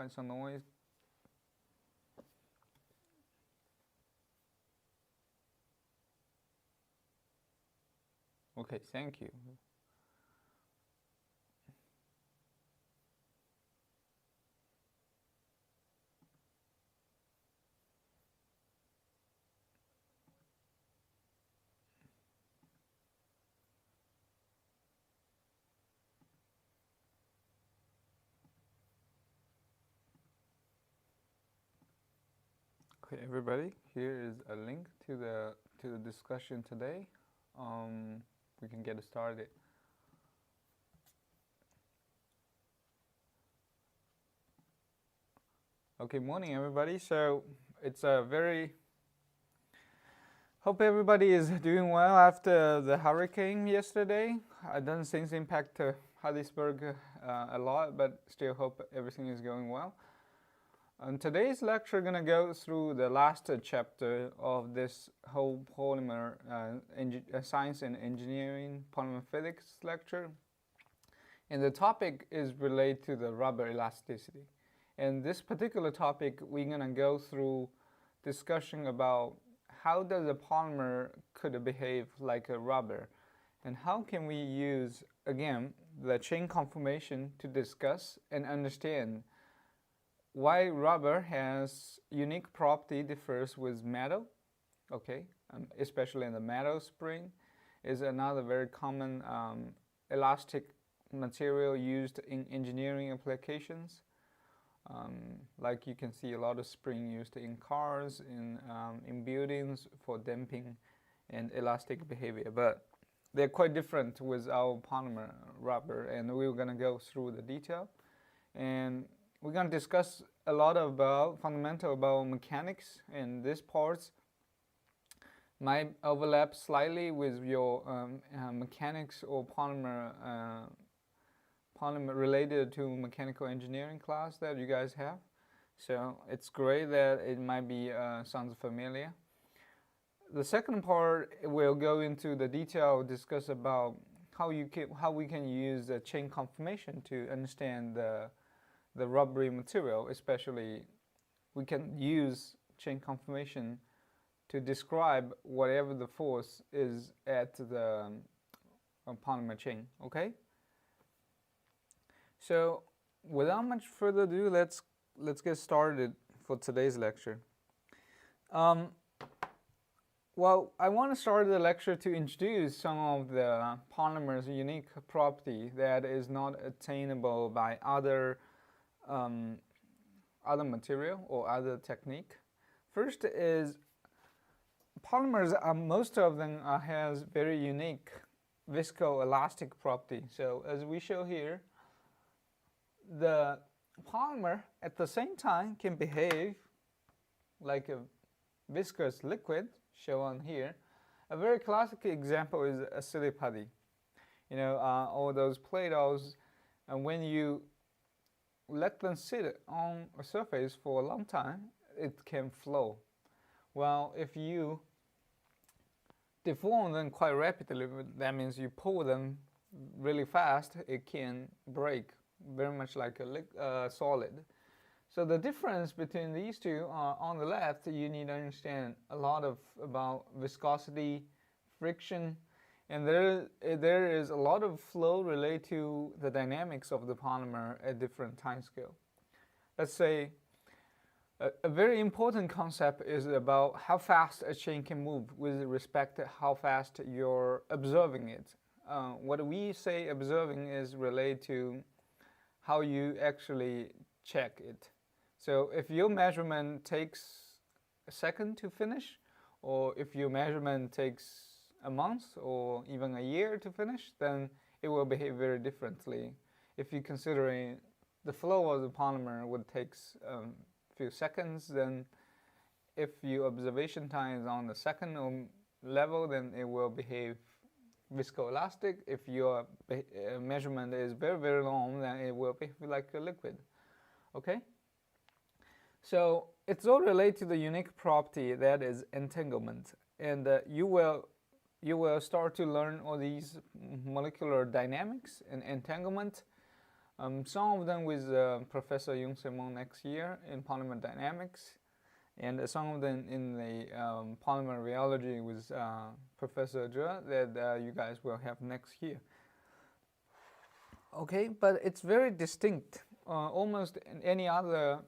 quite some noise. Okay, thank you. Okay, everybody, here is a link to the discussion today. We can get started. Okay, morning everybody. So it's a hope everybody is doing well after the hurricane yesterday. I don't think it impacted Harrisburg a lot, but still hope everything is going well. In today's lecture, we're going to go through the last chapter of this whole polymer science and engineering polymer physics lecture. And the topic is related to the rubber elasticity. And this particular topic, we're going to go through discussion about how does a polymer could behave like a rubber, and how can we use, again, the chain conformation to discuss and understand why rubber has unique property differs with metal, okay, especially in the metal spring is another very common elastic material used in engineering applications. Like you can see a lot of spring used in cars, in buildings for damping and elastic behavior, but they're quite different with our polymer rubber, and we're going to go through the detail. And we're going to discuss a lot about fundamental about mechanics, and these parts might overlap slightly with your mechanics or polymer related to mechanical engineering class that you guys have. So it's great that it might be sounds familiar. The second part will go into the detail, discuss about how we can use the chain conformation to understand the rubbery material. Especially, we can use chain conformation to describe whatever the force is at the polymer chain. Okay. So, without much further ado, let's get started for today's lecture. Well, I want to start the lecture to introduce some of the polymer's unique property that is not attainable by other material or other technique. First is polymers. Most of them has very unique viscoelastic property. So as we show here, the polymer at the same time can behave like a viscous liquid, shown here. A very classic example is a silly putty. You know, all those Play-Dohs, and when you let them sit on a surface for a long time, it can flow. Well, if you deform them quite rapidly, that means you pull them really fast, it can break, very much like a solid. So the difference between these two are, on the left, you need to understand a lot about viscosity, friction, and there is a lot of flow related to the dynamics of the polymer at different time scale. Let's say a very important concept is about how fast a chain can move with respect to how fast you're observing it. What we say observing is related to how you actually check it. So if your measurement takes a second to finish, or if your measurement takes a month or even a year to finish, then it will behave very differently. If you considering the flow of the polymer would take a few seconds, then if your observation time is on the second level, then it will behave viscoelastic. If your measurement is very, very long, then it will behave like a liquid. Okay? So it's all related to the unique property that is entanglement, and you will start to learn all these molecular dynamics and entanglement Some of them with Professor Yung Simon next year in polymer dynamics, and some of them in the polymer rheology with Professor Zhe that you guys will have next year. Okay, but it's very distinct. Almost any other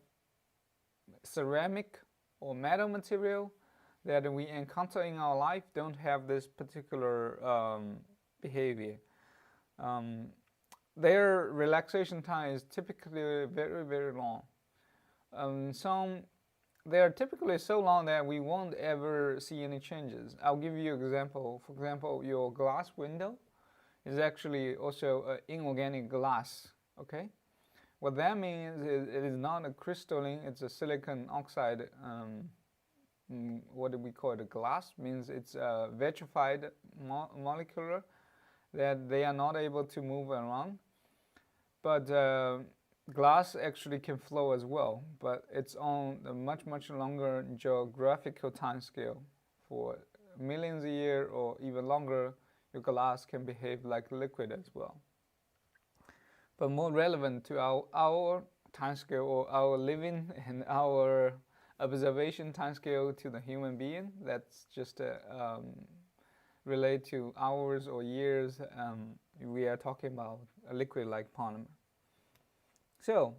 ceramic or metal material that we encounter in our life don't have this particular behavior. Their relaxation time is typically very, very long. They are typically so long that we won't ever see any changes. I'll give you an example. For example, your glass window is actually also inorganic glass. Okay, what that means is it is not a crystalline; it's a silicon oxide. What do we call it? A glass means it's vitrified molecular that they are not able to move around. But glass actually can flow as well, but it's on a much, much longer geographical time scale. For millions of years or even longer, your glass can behave like liquid as well. But more relevant to our time scale or our living and our observation time scale to the human being, that's just related to hours or years. We are talking about a liquid like polymer. So,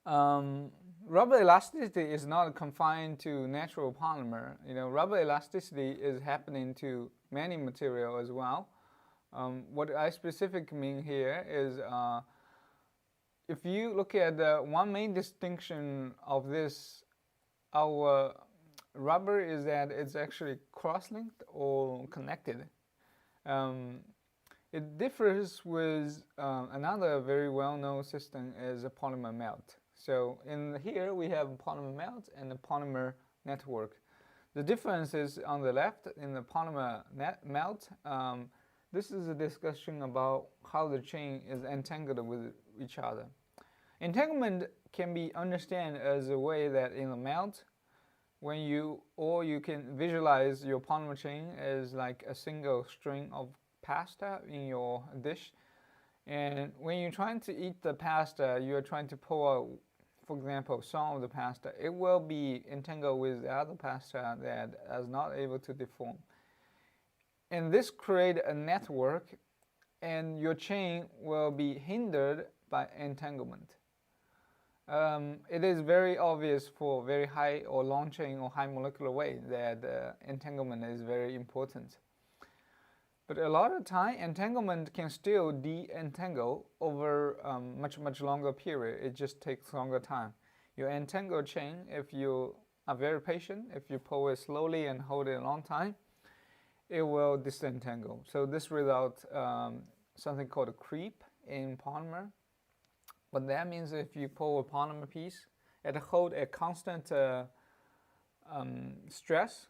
rubber elasticity is not confined to natural polymer. Rubber elasticity is happening to many material as well. What I specifically mean here is if you look at one main distinction of this, our rubber is that it's actually cross-linked or connected. It differs with another very well-known system is a polymer melt. So in here we have a polymer melt and a polymer network. The difference is on the left in the polymer melt. This is a discussion about how the chain is entangled with each other. Entanglement can be understood as a way that in the melt, you can visualize your polymer chain as like a single string of pasta in your dish, and when you're trying to eat the pasta, you're trying to pull out, for example, some of the pasta. It will be entangled with the other pasta that is not able to deform, and this creates a network, and your chain will be hindered by entanglement. It is very obvious for very high or long chain or high molecular weight that entanglement is very important. But a lot of time, entanglement can still de-entangle over much, much longer period. It just takes longer time. Your entangled chain, if you are very patient, if you pull it slowly and hold it a long time, it will disentangle. So this results something called a creep in polymer. What that means, if you pull a polymer piece and hold a constant stress,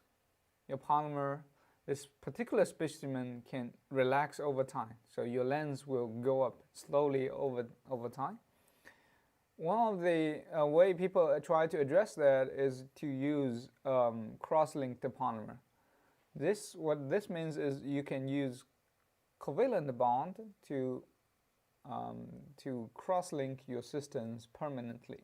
your polymer, this particular specimen can relax over time. So your length will go up slowly over time. One of the way people try to address that is to use cross-linked polymer. What this means is you can use covalent bond to cross-link your systems permanently.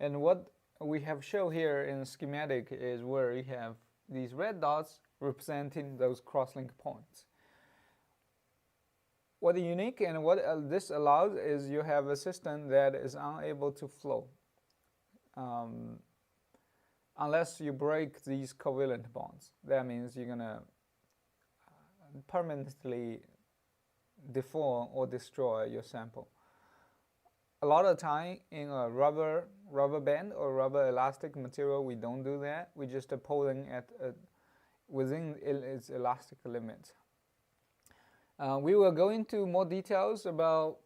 And what we have shown here in the schematic is where you have these red dots representing those cross-link points. What is unique and what this allows is you have a system that is unable to flow unless you break these covalent bonds. That means you're going to permanently deform or destroy your sample. A lot of time in a rubber band or rubber elastic material, we don't do that. We just pull them within its elastic limits. We will go into more details about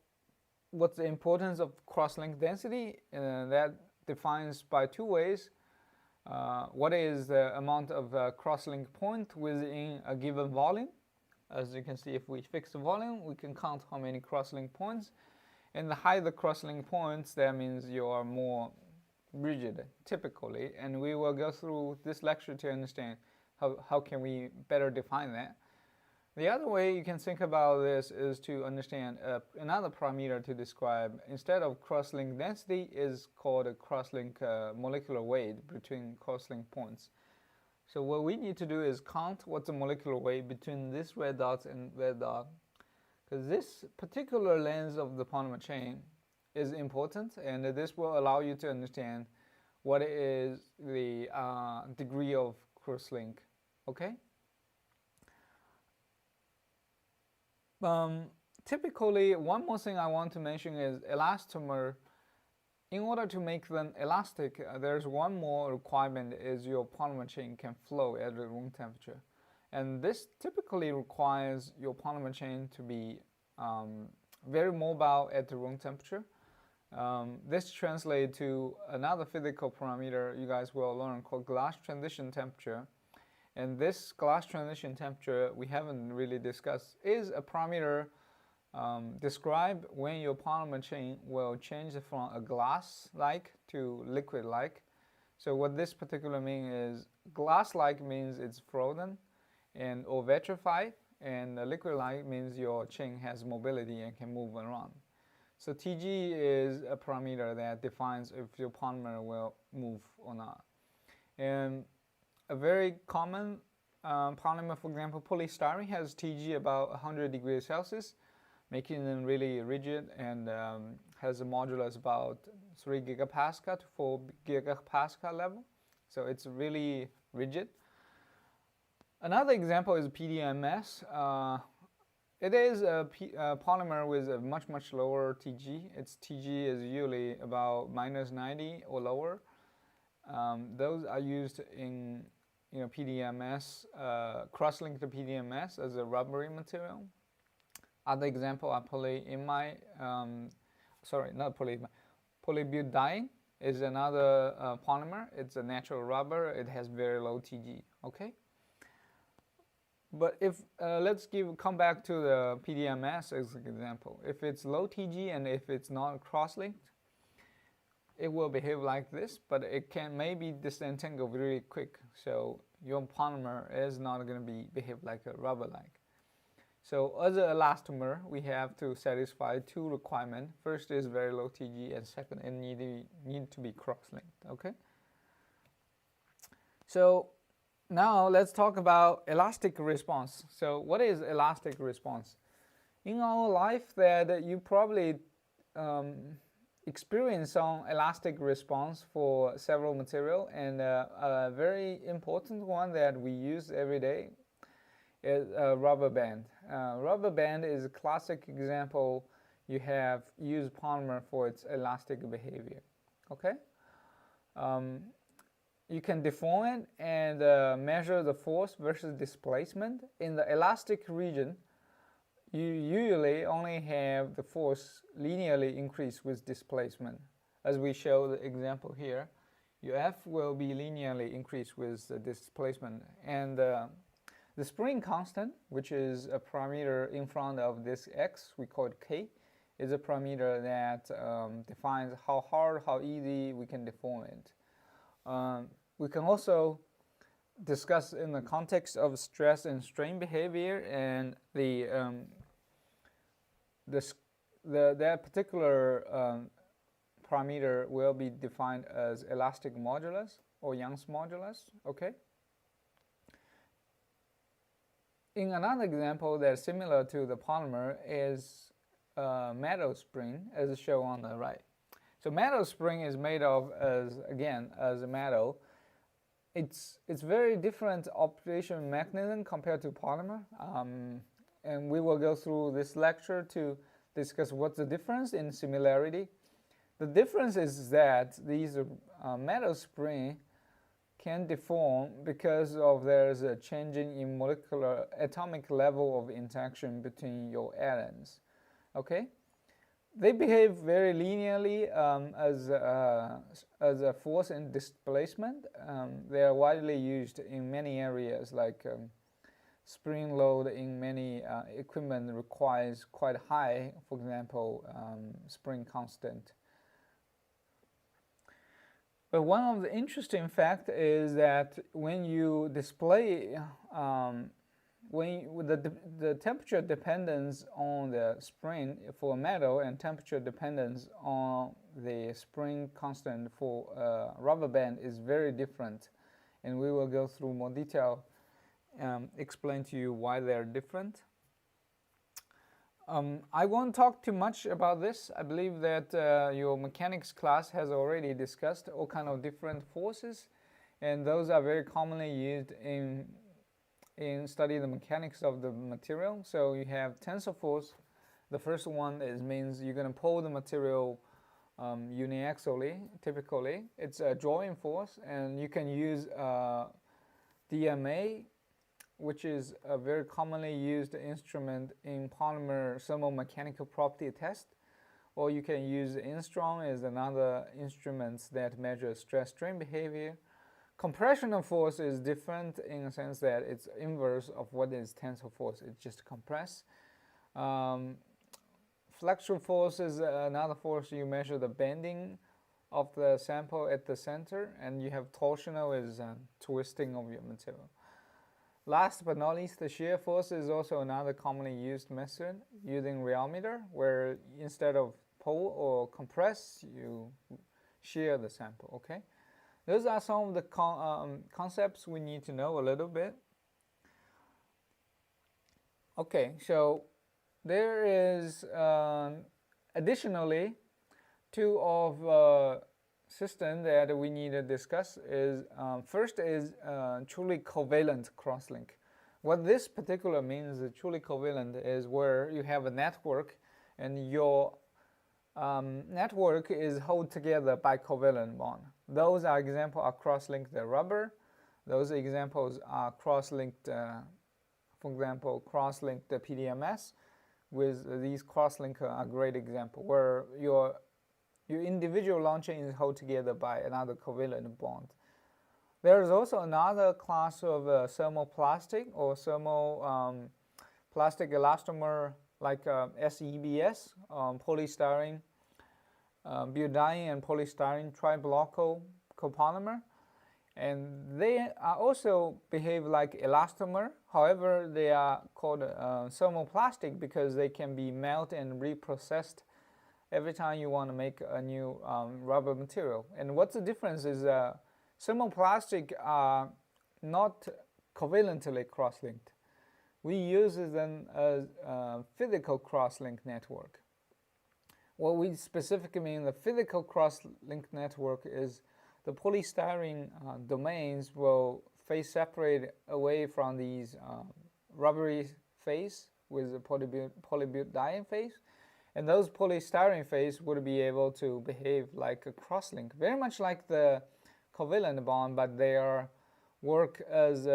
what's the importance of cross-link density, and that defines by two ways. What is the amount of cross-link point within a given volume? As you can see, if we fix the volume, we can count how many cross-link points. And the higher the cross-link points, that means you are more rigid, typically. And we will go through this lecture to understand how can we better define that. The other way you can think about this is to understand another parameter to describe, instead of crosslink density, is called a crosslink molecular weight between crosslink points. So what we need to do is count what's the molecular weight between this red dot and red dot, because this particular length of the polymer chain is important, and this will allow you to understand what is the degree of crosslink. Okay. Typically, one more thing I want to mention is elastomer. In order to make them elastic, there's one more requirement, is your polymer chain can flow at the room temperature. And this typically requires your polymer chain to be very mobile at the room temperature. This translates to another physical parameter you guys will learn called glass transition temperature. And this glass transition temperature we haven't really discussed, is a parameter describe when your polymer chain will change from a glass-like to liquid-like. So what this particular means is glass-like means it's frozen and or vitrified, and liquid-like means your chain has mobility and can move around. So Tg is a parameter that defines if your polymer will move or not. And a very common polymer, for example, polystyrene, has Tg about 100 degrees Celsius, making them really rigid, and has a modulus about 3 gigapascal to 4 gigapascal level. So it's really rigid. Another example is PDMS. It is a polymer with a much lower Tg. Its Tg is usually about minus 90 or lower. Those are used in PDMS, cross-linked to PDMS as a rubbery material. Other example are polybutadiene is another polymer. It's a natural rubber. It has very low Tg. Okay. But if let's come back to the PDMS as an example. If it's low Tg and if it's not cross-linked, it will behave like this, but it can maybe disentangle really quick. So your polymer is not going to behave like a rubber-like. So as an elastomer, we have to satisfy two requirements. First is very low Tg, and second, it need to be cross-linked. Okay. So now let's talk about elastic response. So what is elastic response? In our life, that you probably experience some elastic response for several material, and a very important one that we use every day is a rubber band. Rubber band is a classic example. You have used polymer for its elastic behavior. Okay. You can deform it and measure the force versus displacement. In the elastic region, you usually only have the force linearly increase with displacement. As we show the example here, your F will be linearly increased with the displacement. And the spring constant, which is a parameter in front of this X, we call it K, is a parameter that defines how hard, how easy we can deform it. We can also discuss in the context of stress and strain behavior, and that particular parameter will be defined as elastic modulus or Young's modulus. Okay. In another example that's similar to the polymer is metal spring, as shown on the right. So metal spring is made of as a metal. It's very different operation mechanism compared to polymer, and we will go through this lecture to discuss what's the difference in similarity. The difference is that these metal spring can deform because of there's a changing in molecular atomic level of interaction between your atoms. Okay. They behave very linearly as a force and displacement. They are widely used in many areas, like spring load in many equipment requires quite high, for example, spring constant. But one of the interesting facts is that when you display with the temperature dependence on the spring for metal and temperature dependence on the spring constant for rubber band is very different, and we will go through more detail, explain to you why they're different. I won't talk too much about this. I believe that your mechanics class has already discussed all kind of different forces, and those are very commonly used in studying the mechanics of the material. So you have tensor force. The first one means you're going to pull the material uniaxially. Typically, it's a drawing force, and you can use DMA, which is a very commonly used instrument in polymer thermomechanical property test, or you can use Instron as another instrument that measures stress-strain behavior. Compressional force is different in the sense that it's inverse of what is tensor force. It's just compress. Flexural force is another force. You measure the bending of the sample at the center, and you have torsional is twisting of your material. Last but not least, the shear force is also another commonly used method using rheometer, where instead of pull or compress, you shear the sample. Okay, those are some of the concepts we need to know a little bit. Okay, so there is additionally two of system that we need to discuss is first is truly covalent crosslink. What this particular means, truly covalent, is where you have a network and your network is held together by covalent bond. Those are examples are cross-linked rubber. Those examples are cross-linked, for example, cross-linked PDMS. With these cross-link are a great example where your individual long chain is held together by another covalent bond. There is also another class of thermoplastic or thermoplastic elastomer like SEBS, polystyrene, butadiene and polystyrene tribloco copolymer. And they are also behave like elastomer. However, they are called thermoplastic because they can be melted and reprocessed every time you want to make a new rubber material. And what's the difference is thermoplastic are not covalently cross-linked. We use them as a physical cross-link network. What we specifically mean the physical cross-link network is the polystyrene domains will phase separate away from these rubbery phase with the polybutadiene phase. And those polystyrene phase would be able to behave like a crosslink, very much like the covalent bond, but they are work as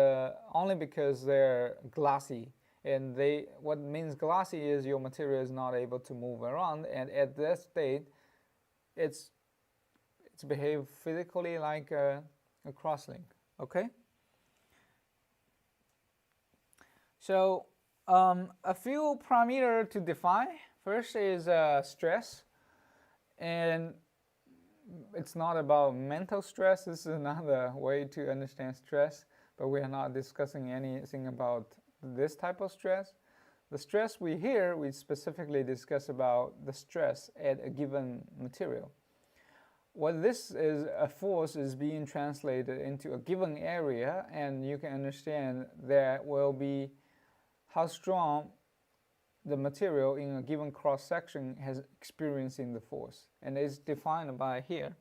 only because they're glassy. And what means glassy is your material is not able to move around, and at that state, it's behave physically like a crosslink. Okay. So a few parameters to define. First is stress, and it's not about mental stress. This is another way to understand stress, but we are not discussing anything about this type of stress. The stress we specifically discuss about the stress at a given material. What this is, a force is being translated into a given area, and you can understand that will be how strong the material in a given cross-section has experiencing the force, and it's defined by here.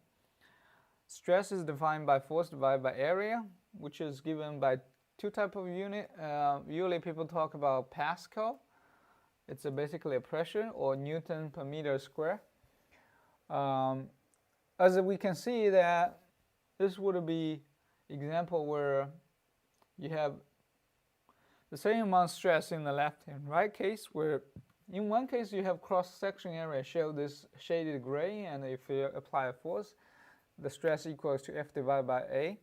Stress is defined by force divided by area, which is given by two types of unit. Usually people talk about Pascal. It's basically a pressure, or Newton per meter square. As we can see that this would be example where you have the same amount of stress in the left and right case, where in one case you have cross-section area show this shaded gray, and if you apply a force, the stress equals to F divided by A.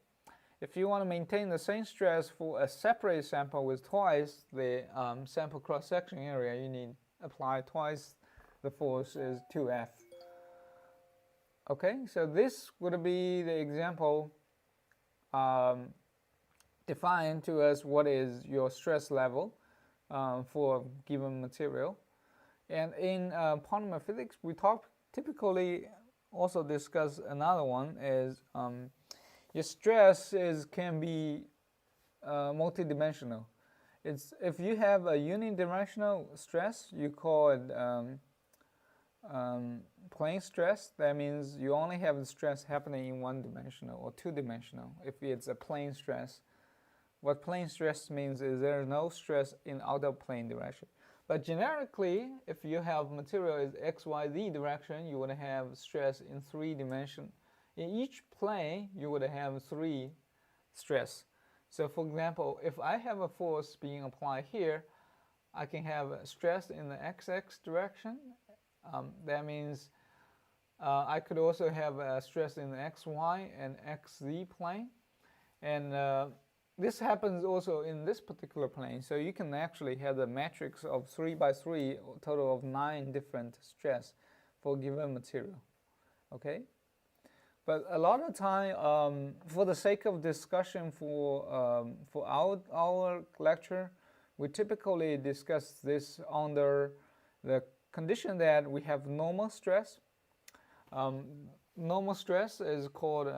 If you want to maintain the same stress for a separate sample with twice the sample cross-section area, you need apply twice the force is 2F. Okay, so this would be the example define to us what is your stress level for a given material. And in polymer physics, we typically also discuss another one is your stress can be multidimensional. If you have a unidirectional stress, you call it plane stress. That means you only have the stress happening in one dimensional or two dimensional. If it's a plane stress, what plane stress means is there is no stress in outer plane direction. But generically, if you have material is XYZ direction, you would have stress in 3 dimensions. In each plane, you would have 3 stress. So for example, if I have a force being applied here, I can have a stress in the XX direction. That means I could also have a stress in the XY and XZ plane. And this happens also in this particular plane. So you can actually have the matrix of 3 by 3, total of 9 different stress for a given material. Okay? But a lot of time, for the sake of discussion for our lecture, we typically discuss this under the condition that we have normal stress. Normal stress is called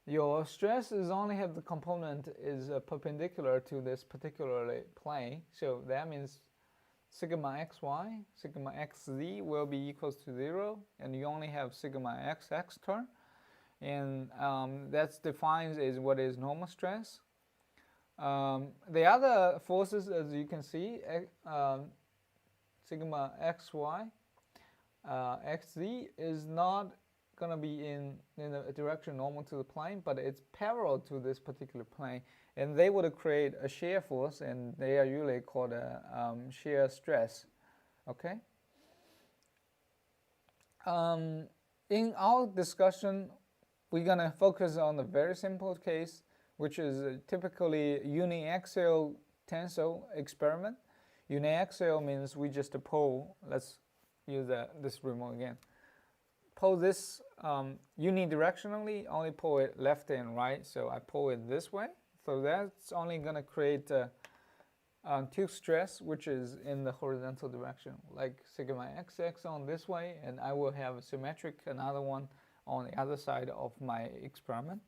your stress is only have the component is perpendicular to this particular plane. So that means sigma xy, sigma xz will be equals to 0, and you only have sigma xx term. And that defines is what is normal stress. The other forces, as you can see, sigma xy, xz is not going to be in a direction normal to the plane, but it's parallel to this particular plane, and they would create a shear force, and they are usually called a shear stress. Okay. In our discussion, we're going to focus on the very simple case, which is typically uniaxial tensile experiment. Uniaxial means we just pull, let's use this remote again. Pull this unidirectionally, only pull it left and right, so I pull it this way. So that's only going to create two stress, which is in the horizontal direction, like sigma xx on this way, and I will have a symmetric, another one on the other side of my experiment.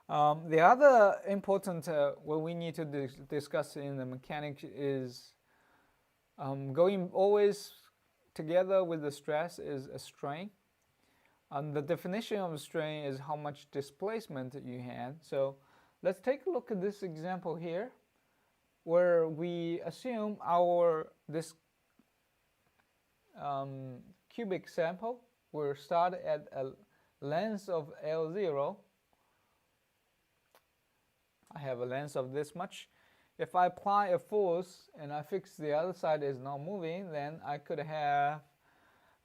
The other important what we need to discuss in the mechanics is going always together with the stress is a strain. The definition of strain is how much displacement you had. So let's take a look at this example here, where we assume this cubic sample will start at a length of L0. I have a length of this much. If I apply a force and I fix the other side is not moving, then I could have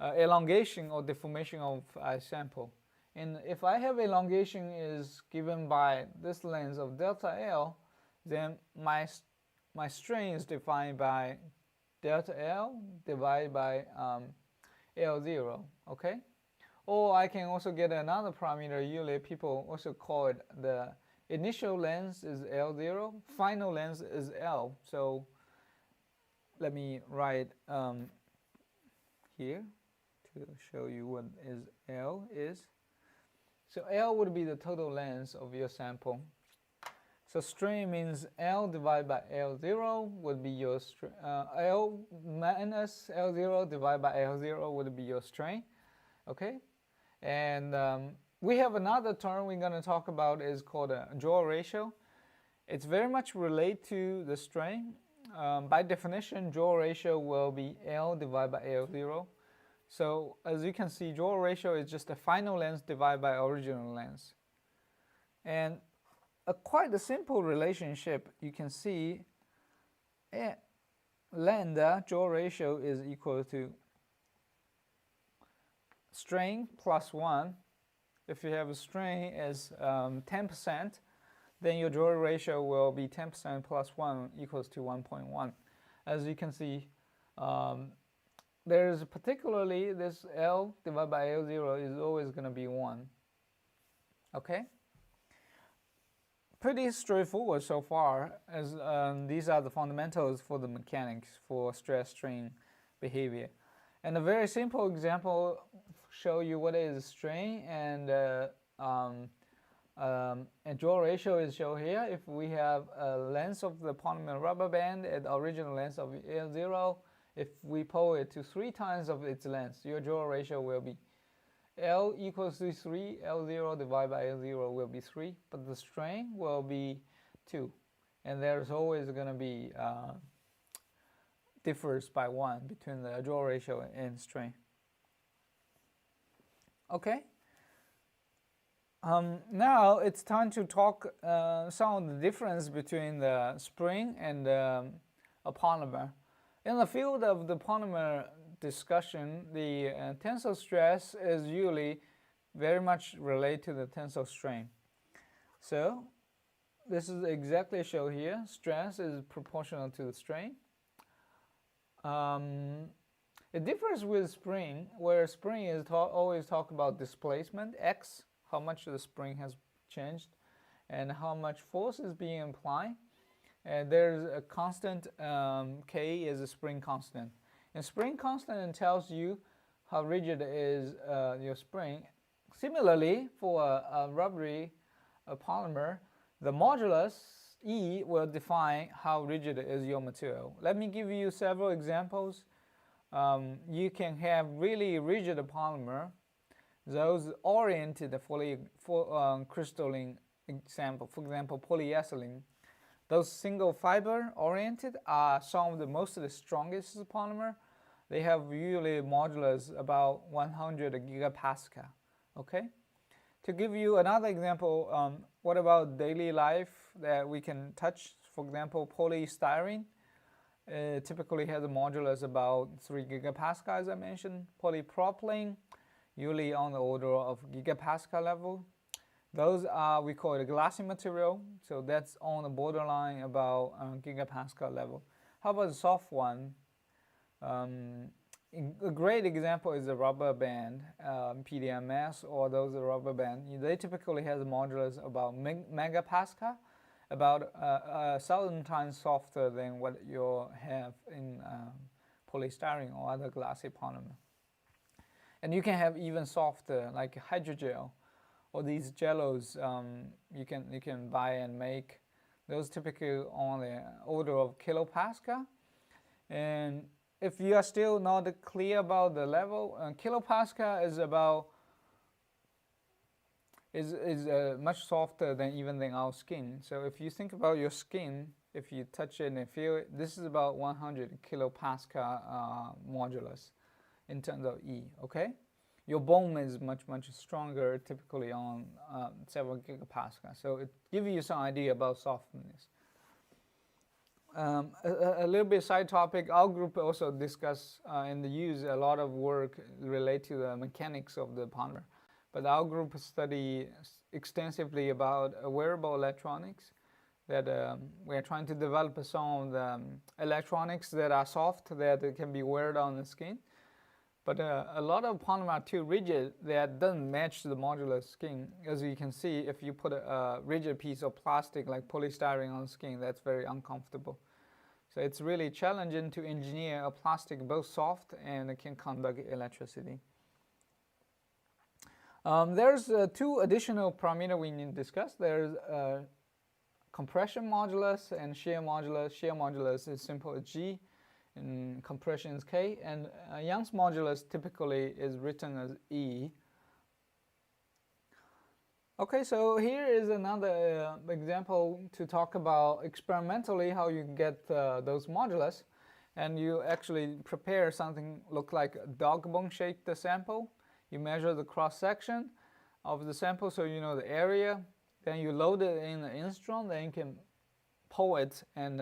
elongation or deformation of a sample. And if I have elongation is given by this length of delta L, then my strain is defined by delta L divided by L0, okay? Or I can also get another parameter, usually people also call it the initial length is L0, final length is L. So let me write here to show you what is L is. So L would be the total length of your sample. So strain means L divided by L0 would be your L minus L0 divided by L0 would be your strain. Okay, and we have another term we're going to talk about is called a jaw ratio. It's very much related to the strain. By definition, jaw ratio will be L divided by L0. So as you can see, jaw ratio is just the final length divided by original length. And quite a simple relationship, you can see lambda jaw ratio is equal to strain plus 1. If you have a strain as 10%, then your jaw ratio will be 10% plus 1 equals to 1.1. As you can see, there's particularly this L divided by L0 is always going to be 1. Okay? pretty straightforward so far, as these are the fundamentals for the mechanics for stress strain behavior. And a very simple example show you what is strain and draw ratio is shown here. If we have a length of the polymer rubber band at the original length of L0, if we pull it to 3 times of its length, your draw ratio will be L equals to 3, L0 divided by L0 will be 3, but the strain will be 2. And there's always going to be differs by 1 between the draw ratio and strain. Okay. Now it's time to talk some of the difference between the spring and a polymer. In the field of the polymer discussion, the tensile stress is usually very much related to the tensile strain. So this is exactly shown here. Stress is proportional to the strain. It differs with spring, where spring is always talk about displacement, x, how much the spring has changed, and how much force is being applied. And there's a constant, K is a spring constant. And spring constant tells you how rigid is your spring. Similarly, for a rubbery polymer, the modulus E will define how rigid is your material. Let me give you several examples. You can have really rigid polymer, those oriented for crystalline example, for example, polyethylene. Those single fiber oriented are some of the most of the strongest polymer. They have usually modulus about 100 gigapascal. Okay. To give you another example, what about daily life that we can touch? For example, polystyrene typically has a modulus about 3 gigapascal, as I mentioned. Polypropylene usually on the order of gigapascal level. Those are, we call it a glassy material, so that's on the borderline about gigapascal level. How about the soft one? A great example is the rubber band, PDMS, or those rubber band. They typically have a modulus about megapascal, about 1,000 times softer than what you have in polystyrene or other glassy polymer. And you can have even softer, like hydrogel, or these jellos you can buy and make. Those typically on the order of kilopascal. And if you are still not clear about the level, kilopascal is about much softer than even than our skin. So if you think about your skin, if you touch it and feel it, this is about 100 kilopascal modulus in terms of E. Okay, your bone is much stronger, typically on several gigapascal. So it gives you some idea about softness. A little bit side topic, our group also discuss and use a lot of work related to the mechanics of the polymer. But our group study extensively about wearable electronics, that we are trying to develop some of the electronics that are soft, that can be wear on the skin. But a lot of polymer are too rigid that doesn't match the modular skin. As you can see, if you put a rigid piece of plastic like polystyrene on the skin, that's very uncomfortable. So it's really challenging to engineer a plastic both soft and it can conduct electricity. There's 2 additional parameters we need to discuss. There's compression modulus and shear modulus. Shear modulus is simple as G, and compression is K. And Young's modulus typically is written as E. Okay, so here is another example to talk about experimentally how you get those modulus. And you actually prepare something look like a dog bone shaped sample. You measure the cross section of the sample so you know the area. Then you load it in the instrument, then you can pull it, and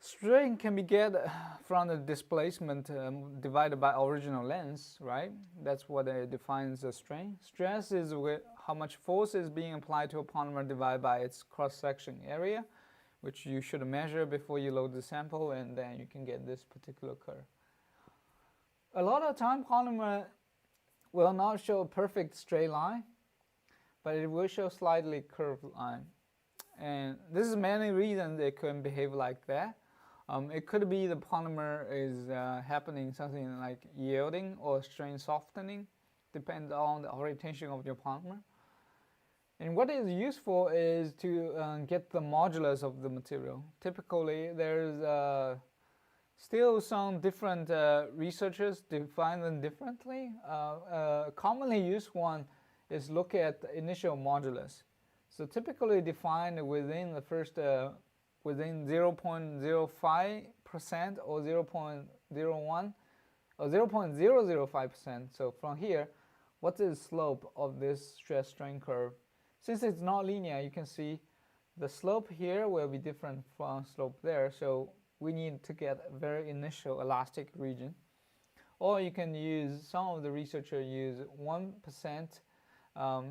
strain can be get from the displacement divided by original length, right? That's what defines the strain. Stress is how much force is being applied to a polymer divided by its cross-section area, which you should measure before you load the sample, and then you can get this particular curve. A lot of time polymer will not show a perfect straight line, but it will show slightly curved line. And this is many reasons it can behave like that. It could be the polymer is happening something like yielding or strain softening, depends on the orientation of your polymer. And what is useful is to get the modulus of the material. Typically, there's still some different researchers define them differently. Commonly used one is look at the initial modulus. So typically defined within the first, within 0.05% or 0.01 or 0.005%. So from here, what is the slope of this stress strain curve? Since it's not linear, you can see the slope here will be different from slope there. So we need to get a very initial elastic region. Or you can use, some of the researchers use 1%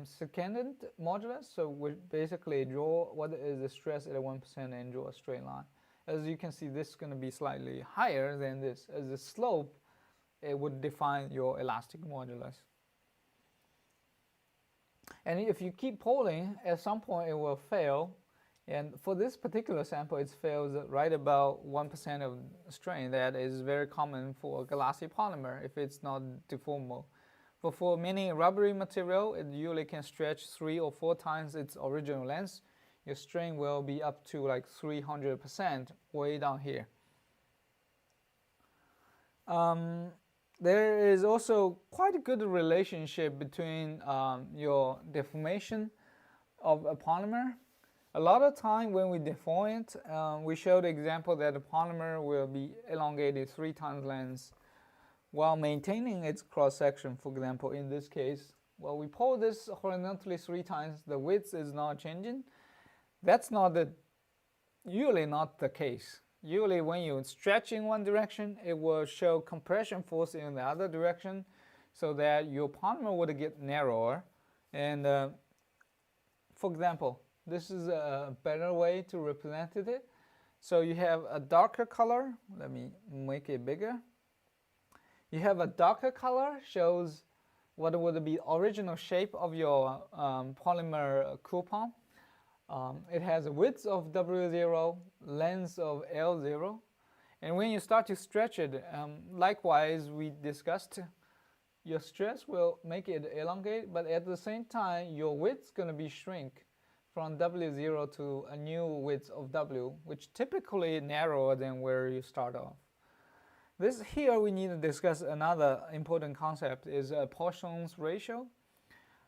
secondant modulus. So we basically draw what is the stress at 1% and draw a straight line. As you can see, this is going to be slightly higher than this. As the slope, it would define your elastic modulus. And if you keep pulling, at some point it will fail. And for this particular sample, it fails right about 1% of strain. That is very common for glassy polymer if it's not deformable. But for many rubbery material, it usually can stretch 3 or 4 times its original length. Your strain will be up to like 300% way down here. There is also quite a good relationship between your deformation of a polymer. A lot of time when we deform it, we showed the example that the polymer will be elongated 3 times length while maintaining its cross-section. For example, in this case, well, we pull this horizontally 3 times, the width is not changing. That's usually not the case. Usually when you stretch in one direction, it will show compression force in the other direction so that your polymer would get narrower. And for example, this is a better way to represent it. So you have a darker color. Let me make it bigger. You have a darker color, shows what would be the original shape of your polymer coupon. It has a width of W0, length of L0. And when you start to stretch it, likewise we discussed, your stress will make it elongate, but at the same time, your width is going to be shrink from W0 to a new width of W, which typically narrower than where you start off. This here we need to discuss another important concept is a Poisson's ratio,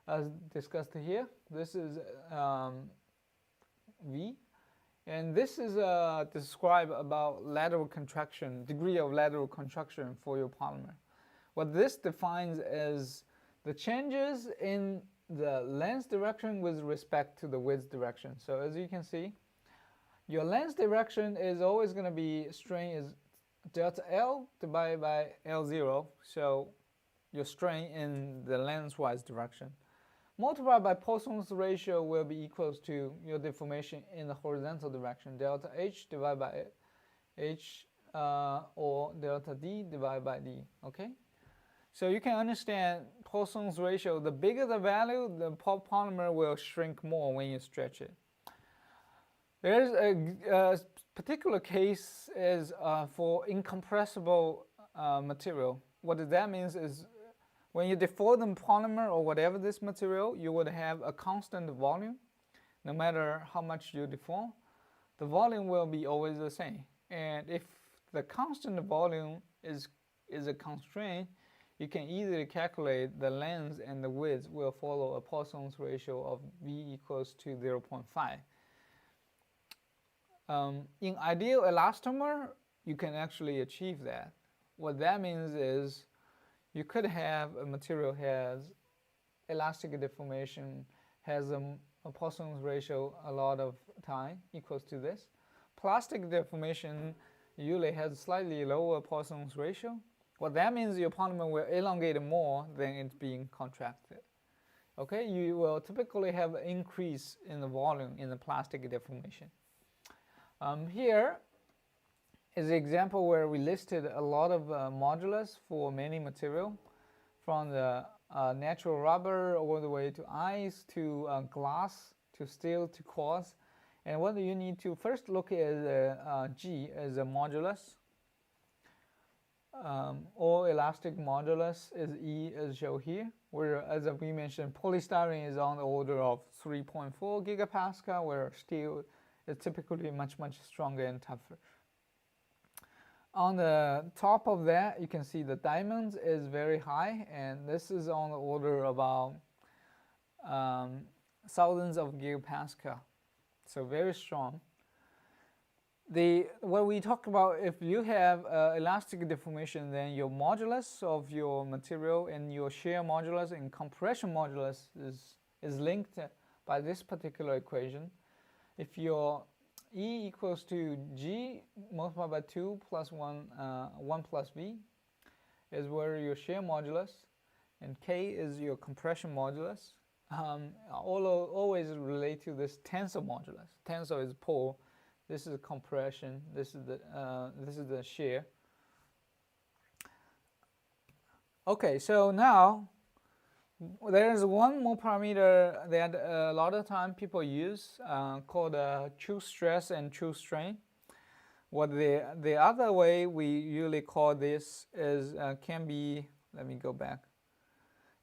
as discussed here. This is V, and this is describe about lateral contraction, degree of lateral contraction for your polymer. What this defines as the changes in the length direction with respect to the width direction. So as you can see, your length direction is always going to be strain is delta L divided by L0. So your strain in the lengthwise direction. Multiplied by Poisson's ratio will be equals to your deformation in the horizontal direction, delta H divided by H or delta D divided by D, okay? So you can understand Poisson's ratio, the bigger the value, the polymer will shrink more when you stretch it. There's a particular case is for incompressible material. What that means is when you deform the polymer or whatever this material, you would have a constant volume. No matter how much you deform, the volume will be always the same. And if the constant volume is a constraint, you can easily calculate the length and the width will follow a Poisson's ratio of V equals to 0.5. In ideal elastomer, you can actually achieve that. What that means is you could have a material has elastic deformation, has a Poisson's ratio a lot of time equals to this. Plastic deformation usually has slightly lower Poisson's ratio. What that means your polymer will elongate more than it's being contracted. Okay, you will typically have an increase in the volume in the plastic deformation. Here is an example where we listed a lot of modulus for many material from the natural rubber all the way to ice to glass to steel to quartz. And what you need to first look at G as a modulus, or elastic modulus is E as shown here, where as we mentioned polystyrene is on the order of 3.4 gigapascal, where steel is typically much stronger and tougher. On the top of that you can see the diamonds is very high, and this is on the order of about thousands of gigapascal, so very strong. When we talk about if you have elastic deformation, then your modulus of your material and your shear modulus and compression modulus is linked by this particular equation. If your E equals to G multiplied by 2 plus 1 plus V is where your shear modulus, and K is your compression modulus. Always relate to this tensor modulus. Tensor is pull. This is compression. This is the shear. Okay, so now there is one more parameter that a lot of time people use called true stress and true strain. What the other way we usually call this is can be, let me go back.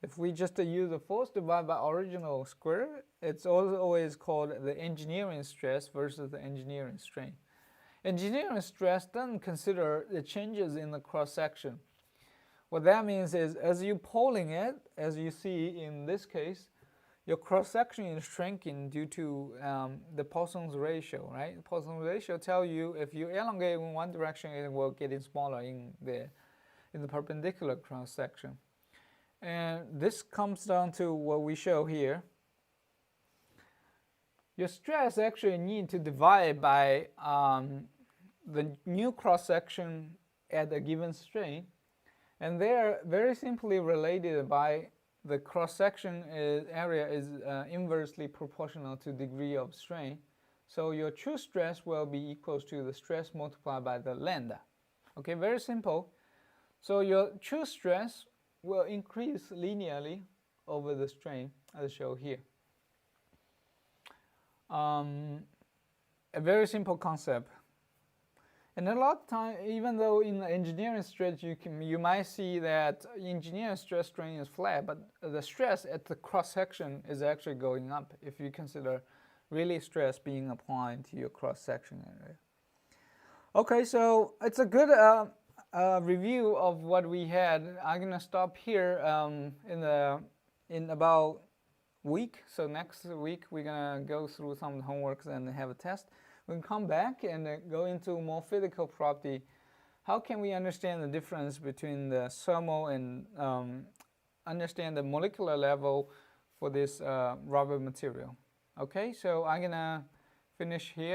If we just use the force divided by original square, it's always called the engineering stress versus the engineering strain. Engineering stress doesn't consider the changes in the cross section. What that means is as you're pulling it, as you see in this case, your cross section is shrinking due to the Poisson's ratio, right? The Poisson's ratio tells you if you elongate in one direction, it will get smaller in the perpendicular cross section. And this comes down to what we show here. Your stress actually need to divide by the new cross section at a given strain, and they are very simply related by the cross section area is inversely proportional to degree of strain. So your true stress will be equals to the stress multiplied by the lambda. Okay, very simple. So your true stress will increase linearly over the strain as shown here. A very simple concept. And a lot of time, even though in the engineering stress you might see that engineering stress strain is flat, but the stress at the cross section is actually going up if you consider really stress being applied to your cross section area. Okay, so it's a good review of what we had. I'm gonna stop here in about a week. So next week we're gonna go through some of the homeworks and have a test. We can come back and go into more physical property. How can we understand the difference between the thermal and understand the molecular level for this rubber material? Okay, so I'm gonna finish here.